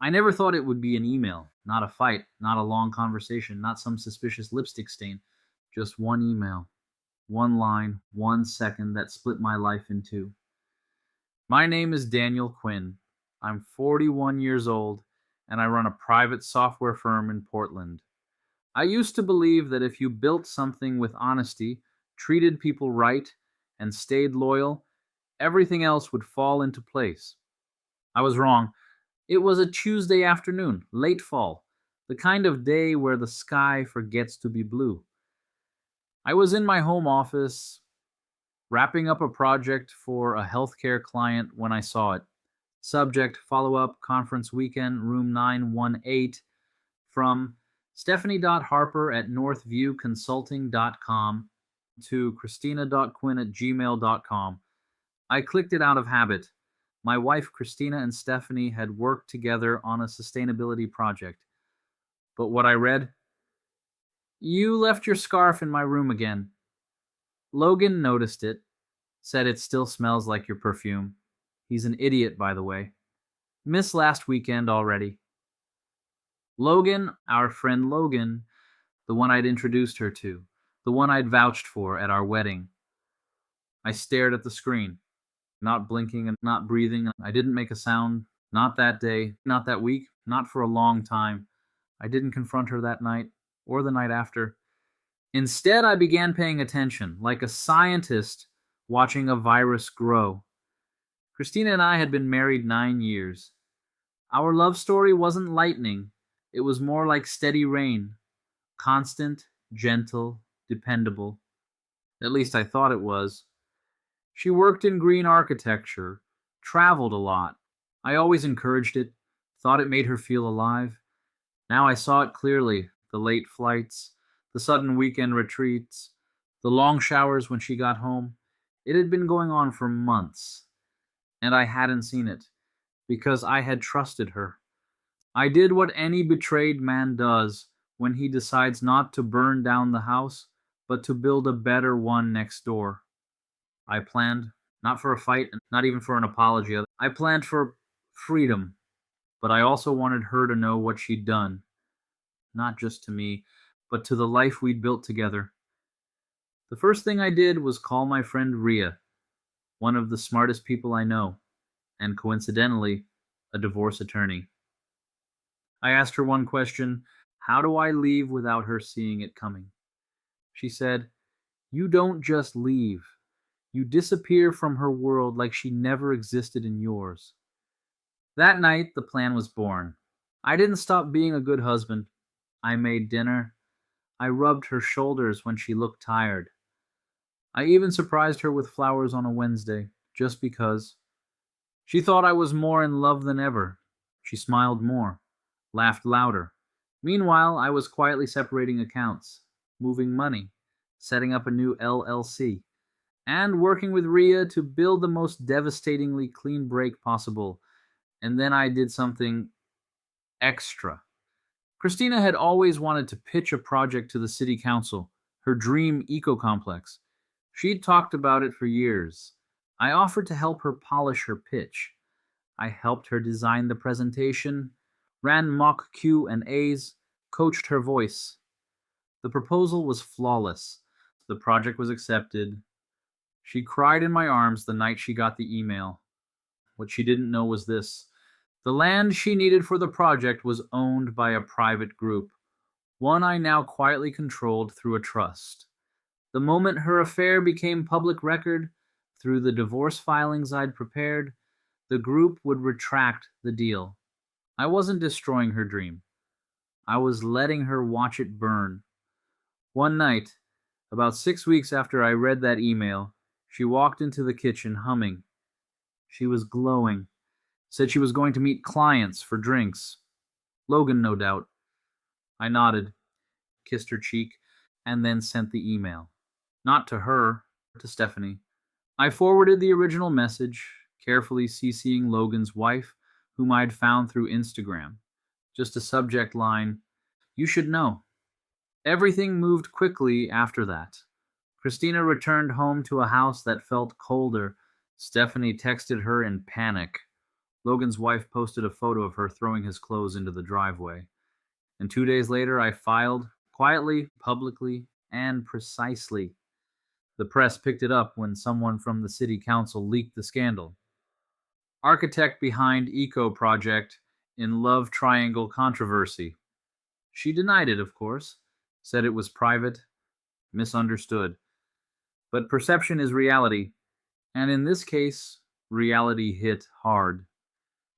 I never thought it would be an email, not a fight, not a long conversation, not some suspicious lipstick stain. Just one email, one line, 1 second that split my life in two. My name is Daniel Quinn. I'm 41 years old, and I run a private software firm in Portland. I used to believe that if you built something with honesty, treated people right, and stayed loyal, everything else would fall into place. I was wrong. It was a Tuesday afternoon, late fall, the kind of day where the sky forgets to be blue. I was in my home office, wrapping up a project for a healthcare client when I saw it. Subject follow up conference weekend, room 918, from Stephanie.Harper at northviewconsulting.com to Christina.Quinn at gmail.com. I clicked it out of habit. My wife Christina and Stephanie had worked together on a sustainability project. But what I read: "You left your scarf in my room again. Logan noticed it, said it still smells like your perfume. He's an idiot, by the way. Missed last weekend already." Logan, our friend Logan, the one I'd introduced her to, the one I'd vouched for at our wedding. I stared at the screen, not blinking and not breathing. I didn't make a sound, not that day, not that week, not for a long time. I didn't confront her that night or the night after. Instead, I began paying attention, like a scientist watching a virus grow. Christina and I had been married 9 years. Our love story wasn't lightning. It was more like steady rain, constant, gentle, dependable. At least I thought it was. She worked in green architecture, traveled a lot. I always encouraged it, thought it made her feel alive. Now I saw it clearly: the late flights, the sudden weekend retreats, the long showers when she got home. It had been going on for months, and I hadn't seen it, because I had trusted her. I did what any betrayed man does when he decides not to burn down the house, but to build a better one next door. I planned, not for a fight, not even for an apology. I planned for freedom, but I also wanted her to know what she'd done, not just to me, but to the life we'd built together. The first thing I did was call my friend Ria, one of the smartest people I know, and coincidentally, a divorce attorney. I asked her one question: how do I leave without her seeing it coming? She said, "You don't just leave. You disappear from her world like she never existed in yours." That night, the plan was born. I didn't stop being a good husband. I made dinner. I rubbed her shoulders when she looked tired. I even surprised her with flowers on a Wednesday, just because. She thought I was more in love than ever. She smiled more, laughed louder. Meanwhile, I was quietly separating accounts, moving money, setting up a new LLC, and working with Ria to build the most devastatingly clean break possible. And then I did something extra. Christina had always wanted to pitch a project to the city council, her dream eco-complex. She'd talked about it for years. I offered to help her polish her pitch. I helped her design the presentation, ran mock Q&As, coached her voice. The proposal was flawless. The project was accepted. She cried in my arms the night she got the email. What she didn't know was this: the land she needed for the project was owned by a private group, one I now quietly controlled through a trust. The moment her affair became public record, through the divorce filings I'd prepared, the group would retract the deal. I wasn't destroying her dream. I was letting her watch it burn. One night, about 6 weeks after I read that email, she walked into the kitchen humming. She was glowing. Said she was going to meet clients for drinks. Logan, no doubt. I nodded, kissed her cheek, and then sent the email. Not to her, to Stephanie. I forwarded the original message, carefully CCing Logan's wife, whom I'd found through Instagram. Just a subject line: "You should know." Everything moved quickly after that. Christina returned home to a house that felt colder. Stephanie texted her in panic. Logan's wife posted a photo of her throwing his clothes into the driveway. And 2 days later, I filed quietly, publicly, and precisely. The press picked it up when someone from the city council leaked the scandal. Architect behind Eco Project in Love Triangle controversy. She denied it, of course, said it was private, misunderstood. But perception is reality, and in this case, reality hit hard.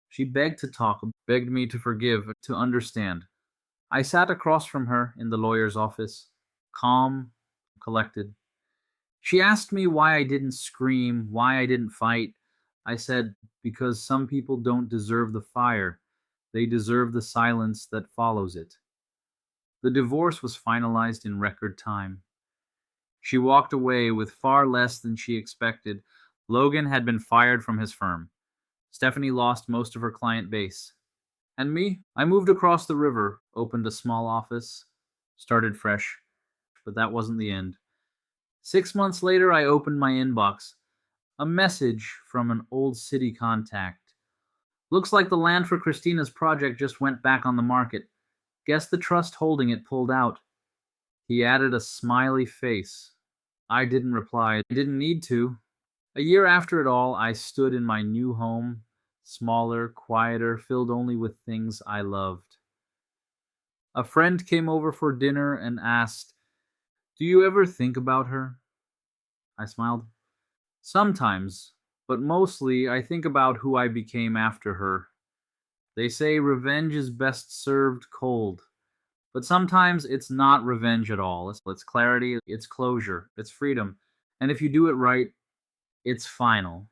She begged to talk, begged me to forgive, to understand. I sat across from her in the lawyer's office, calm, collected. She asked me why I didn't scream, why I didn't fight. I said, because some people don't deserve the fire. They deserve the silence that follows it. The divorce was finalized in record time. She walked away with far less than she expected. Logan had been fired from his firm. Stephanie lost most of her client base. And me? I moved across the river, opened a small office, started fresh. But that wasn't the end. 6 months later, I opened my inbox. A message from an old city contact. Looks like the land for Christina's project just went back on the market. Guess the trust holding it pulled out. He added a smiley face. I didn't reply. I didn't need to. A year after it all, I stood in my new home, smaller, quieter, filled only with things I loved. A friend came over for dinner and asked, "Do you ever think about her?" I smiled. Sometimes, but mostly I think about who I became after her. They say revenge is best served cold. But sometimes it's not revenge at all. It's clarity, it's closure, it's freedom. And if you do it right, it's final.